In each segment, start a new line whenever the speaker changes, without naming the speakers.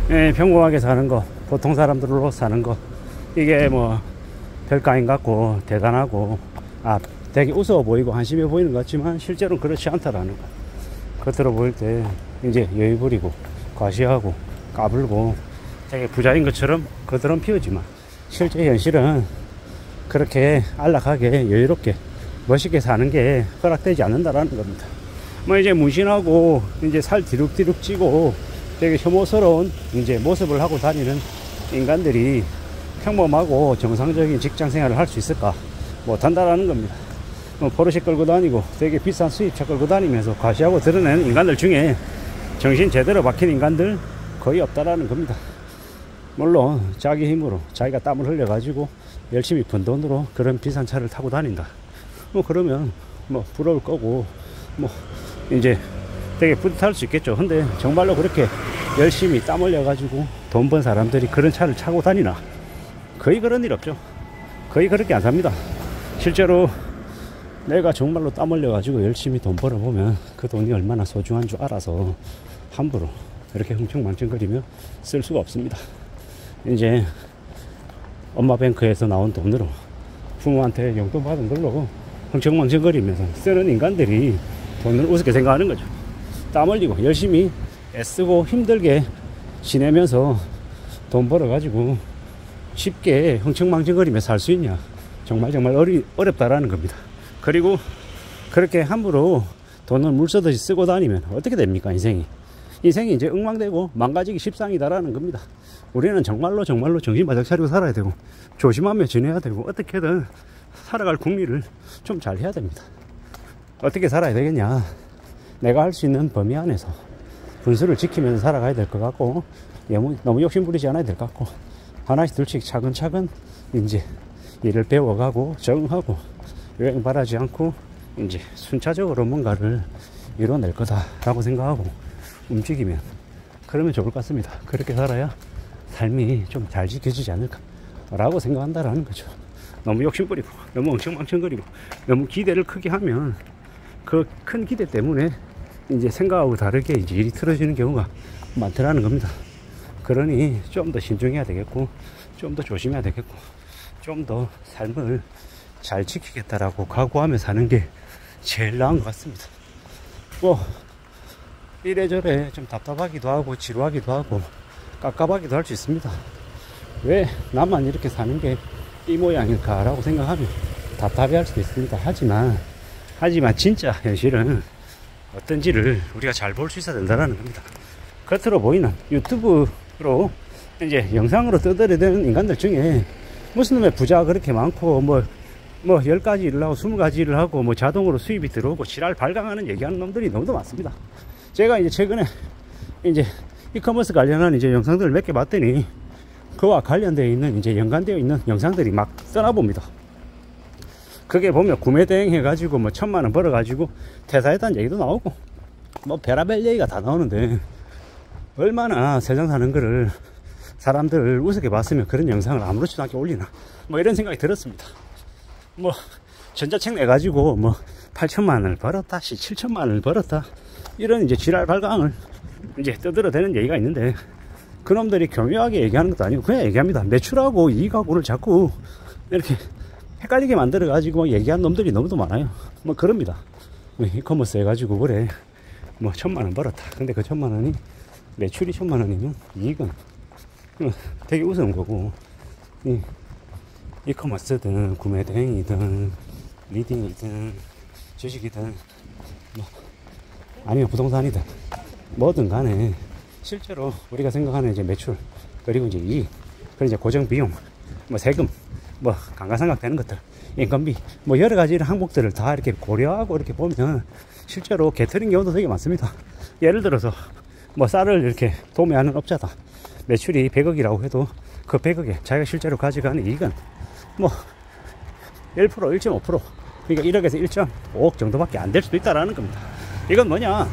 예, 평범하게 사는 거, 보통 사람들로 사는 거, 이게 뭐 별거 아닌 것 같고 대단하고 되게 우스워 보이고 한심해 보이는 것 같지만 실제로는 그렇지 않다라는 거. 겉으로 보일 때 이제 여유 부리고 과시하고 까불고 되게 부자인 것처럼 겉으로는 피우지만 실제 현실은 그렇게 안락하게 여유롭게 멋있게 사는 게 허락되지 않는다라는 겁니다. 뭐 이제 문신하고 이제 살 디룩디룩 찌고 되게 혐오스러운 이제 모습을 하고 다니는 인간들이 평범하고 정상적인 직장 생활을 할 수 있을까? 못한다라는 겁니다. 뭐 포르쉐 끌고 다니고 되게 비싼 수입차 끌고 다니면서 과시하고 드러내는 인간들 중에 정신 제대로 박힌 인간들 거의 없다라는 겁니다. 물론 자기 힘으로 자기가 땀을 흘려 가지고 열심히 번 돈으로 그런 비싼 차를 타고 다닌다, 뭐 그러면 뭐 부러울 거고 뭐 이제 되게 뿌듯할 수 있겠죠. 근데 정말로 그렇게 열심히 땀 흘려 가지고 돈 번 사람들이 그런 차를 타고 다니나? 거의 그런 일 없죠. 거의 그렇게 안 삽니다. 실제로 내가 정말로 땀 흘려 가지고 열심히 돈 벌어보면 그 돈이 얼마나 소중한 줄 알아서 함부로 이렇게 흥청망청거리며 쓸 수가 없습니다. 이제 엄마 뱅크에서 나온 돈으로 부모한테 용돈 받은 걸로 흥청망청거리면서 쓰는 인간들이 돈을 우습게 생각하는 거죠. 땀 흘리고 열심히 애쓰고 힘들게 지내면서 돈 벌어가지고 쉽게 흥청망청거리며 살 수 있냐? 정말 어렵다라는 겁니다. 그리고 그렇게 함부로 돈을 물쓰듯이 쓰고 다니면 어떻게 됩니까? 인생이 이제 엉망되고 망가지기 십상이다라는 겁니다. 우리는 정말로 정신 바짝 차리고 살아야 되고 조심하며 지내야 되고 어떻게든 살아갈 국리를 좀 잘 해야 됩니다. 어떻게 살아야 되겠냐? 내가 할 수 있는 범위 안에서 분수를 지키면서 살아가야 될 것 같고 너무 욕심 부리지 않아야 될 것 같고 하나씩 둘씩 차근차근 이제 일을 배워가고 적응하고 유행 바라지 않고 이제 순차적으로 뭔가를 이뤄낼 거다라고 생각하고 움직이면 그러면 좋을 것 같습니다. 그렇게 살아야 삶이 좀 잘 지켜지지 않을까 라고 생각한다라는 거죠. 너무 욕심부리고 너무 엉청망청거리고 너무 기대를 크게 하면 그 큰 기대 때문에 이제 생각하고 다르게 이제 일이 틀어지는 경우가 많더라는 겁니다. 그러니 좀 더 신중해야 되겠고 좀 더 조심해야 되겠고 좀 더 삶을 잘 지키겠다라고 각오하며 사는 게 제일 나은 것 같습니다. 뭐 이래저래 좀 답답하기도 하고 지루하기도 하고 깝깝하기도 할 수 있습니다. 왜 나만 이렇게 사는 게 이 모양일까 라고 생각하면 답답해 할 수도 있습니다. 하지만 진짜 현실은 어떤지를 우리가 잘 볼 수 있어야 된다는 겁니다. 겉으로 보이는 유튜브로 이제 영상으로 떠들어대는 인간들 중에 무슨 놈의 부자가 그렇게 많고 뭐 10가지 일을 하고 20가지 일을 하고 뭐 자동으로 수입이 들어오고 지랄 발광하는 얘기하는 놈들이 너무 많습니다. 제가 이제 최근에 이제 이커머스 관련한 이제 영상들을 몇 개 봤더니 그와 관련되어 있는 이제 연관되어 있는 영상들이 막 떠나봅니다. 그게 보면 구매 대행 해가지고 뭐 1000만원 벌어가지고 퇴사했다는 얘기도 나오고 뭐 별의별 얘기가 다 나오는데 얼마나 세상 사는 거를 사람들 우습게 봤으면 그런 영상을 아무렇지도 않게 올리나 뭐 이런 생각이 들었습니다. 뭐 전자책 내가지고 뭐 8천만원을 벌었다 7천만원을 벌었다 이런 이제 지랄 발광을 이제 떠들어대는 얘기가 있는데 그놈들이 교묘하게 얘기하는 것도 아니고 그냥 얘기합니다. 매출하고 이익하고를 자꾸 이렇게 헷갈리게 만들어 가지고 얘기하는 놈들이 너무도 많아요. 뭐 그럽니다. 이커머스 해가지고 그래 뭐 1000만원 벌었다. 근데 그 1000만원이 매출이 1000만원이면 이익은 되게 우스운 거고 이커머스든 구매 대행이든 리딩이든 주식이든 뭐 아니면 부동산이든 뭐든 간에 실제로 우리가 생각하는 이제 매출 그리고 이제 이익 그리고 이제 고정 비용 뭐 세금 뭐 감가상각 되는 것들 인건비 뭐 여러 가지 항목들을 다 이렇게 고려하고 이렇게 보면 실제로 개털인 경우도 되게 많습니다. 예를 들어서 뭐 쌀을 이렇게 도매하는 업자다. 매출이 100억이라고 해도 그 100억에 자기가 실제로 가져가는 이익은 뭐 1%, 1.5% 그러니까 1억에서 1.5억 정도밖에 안 될 수도 있다라는 겁니다. 이건 뭐냐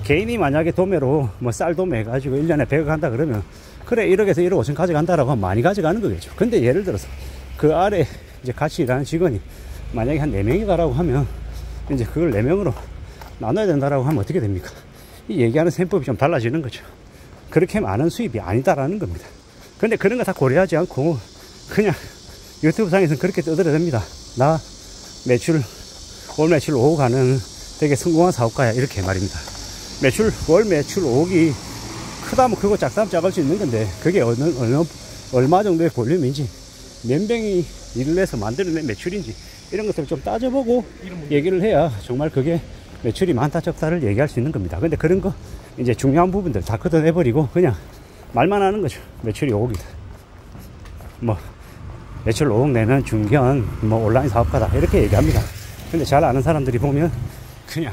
개인이 만약에 도매로 뭐 쌀 도매 해가지고 1년에 100억 한다 그러면 그래 1억에서 1억 5천 가져간다라고 하면 많이 가져가는 거겠죠. 근데 예를 들어서 그 아래 이제 같이 일하는 직원이 만약에 한 4명이다라고 하면 이제 그걸 4명으로 나눠야 된다라고 하면 어떻게 됩니까? 이 얘기하는 셈법이 좀 달라지는 거죠. 그렇게 많은 수입이 아니다라는 겁니다. 근데 그런 거 다 고려하지 않고 그냥 유튜브 상에서는 그렇게 떠들어댑니다. 나 월 매출 5억 하는 되게 성공한 사업가야, 이렇게 말입니다. 월 매출 5억이 크다면 크고 작다면 작을 수 있는 건데, 그게 얼마 정도의 볼륨인지, 몇 명이 일을 해서 만들어낸 매출인지, 이런 것들을 좀 따져보고 얘기를 해야 정말 그게 매출이 많다 적다를 얘기할 수 있는 겁니다. 근데 그런 거 이제 중요한 부분들 다 걷어내버리고 그냥 말만 하는 거죠. 매출이 5억이다, 뭐 매출 5억 내는 중견 뭐 온라인 사업가다, 이렇게 얘기합니다. 근데 잘 아는 사람들이 보면 그냥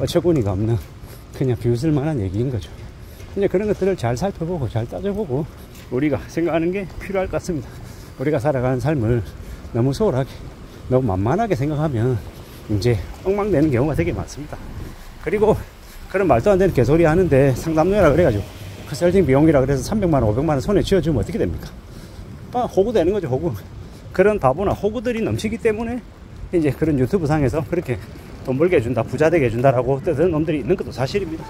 어처구니가 없는, 그냥 비웃을 만한 얘기인 거죠. 이제 그런 것들을 잘 살펴보고 잘 따져보고 우리가 생각하는 게 필요할 것 같습니다. 우리가 살아가는 삶을 너무 소홀하게, 너무 만만하게 생각하면 이제 엉망되는 경우가 되게 많습니다. 그리고 그런 말도 안 되는 개소리 하는데 상담료라 그래가지고 컨설팅 비용이라 그래서 300만원 500만원 손에 쥐어주면 어떻게 됩니까? 호구 되는 거죠, 호구. 그런 바보나 호구들이 넘치기 때문에 이제 그런 유튜브 상에서 그렇게 돈 벌게 해준다, 부자 되게 해준다라고 뜨는 놈들이 있는 것도 사실입니다.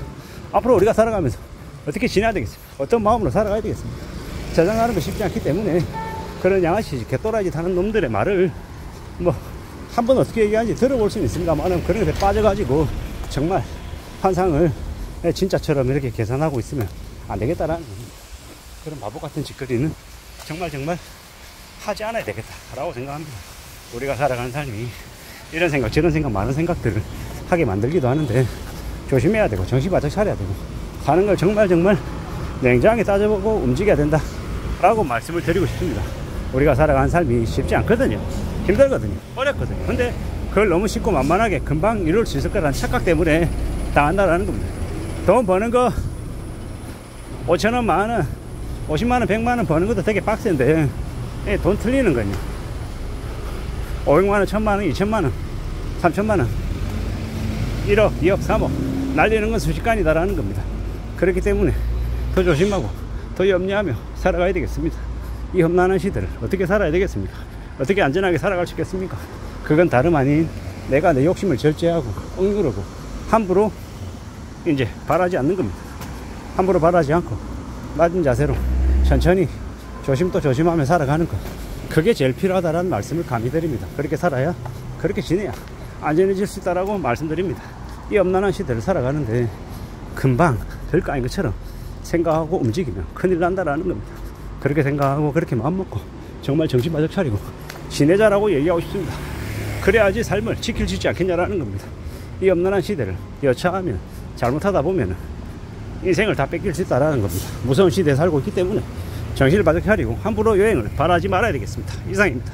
앞으로 우리가 살아가면서 어떻게 지내야 되겠습니까? 어떤 마음으로 살아가야 되겠습니까? 저장하는 거 쉽지 않기 때문에 그런 양아치 개또라지 타는 놈들의 말을 뭐 한번 어떻게 얘기하는지 들어볼 수는 있습니다만, 그런 것에 빠져가지고 정말 환상을 진짜처럼 이렇게 계산하고 있으면 안 되겠다라는 그런 바보 같은 짓거리는 정말 하지 않아야 되겠다라고 생각합니다. 우리가 살아가는 삶이 이런 생각 저런 생각 많은 생각들을 하게 만들기도 하는데 조심해야 되고 정신 바짝 차려야 되고 사는 걸 정말 냉정하게 따져보고 움직여야 된다 라고 말씀을 드리고 싶습니다. 우리가 살아가는 삶이 쉽지 않거든요. 힘들거든요. 어렵거든요. 근데 그걸 너무 쉽고 만만하게 금방 이룰 수 있을 거라는 착각 때문에 당한다라는 겁니다. 돈 버는 거 5천원, 만원, 50만원, 100만원 버는 것도 되게 빡센데 돈 틀리는 거냐. 500만원, 1000만원, 2000만원, 3000만원, 1억, 2억, 3억 날리는 건 순식간이다라는 겁니다. 그렇기 때문에 더 조심하고 더 염려하며 살아가야 되겠습니다. 이 험난한 시대를 어떻게 살아야 되겠습니까? 어떻게 안전하게 살아갈 수 있겠습니까? 그건 다름 아닌 내가 내 욕심을 절제하고 억누르고 함부로 이제 바라지 않는 겁니다. 함부로 바라지 않고 낮은 자세로 천천히 조심도 조심하며 살아가는 것, 그게 제일 필요하다라는 말씀을 감히 드립니다. 그렇게 살아야, 그렇게 지내야 안전해질 수 있다라고 말씀드립니다. 이 험난한 시대를 살아가는데 금방 별거 아닌 것처럼 생각하고 움직이면 큰일 난다라는 겁니다. 그렇게 생각하고 그렇게 마음먹고 정말 정신 바짝 차리고 지내자라고 얘기하고 싶습니다. 그래야지 삶을 지킬 수 있지 않겠냐라는 겁니다. 이 험난한 시대를 여차하면 잘못하다 보면 인생을 다 뺏길 수 있다라는 겁니다. 무서운 시대에 살고 있기 때문에 정신을 바짝 차리고 함부로 여행을 바라지 말아야 되겠습니다. 이상입니다.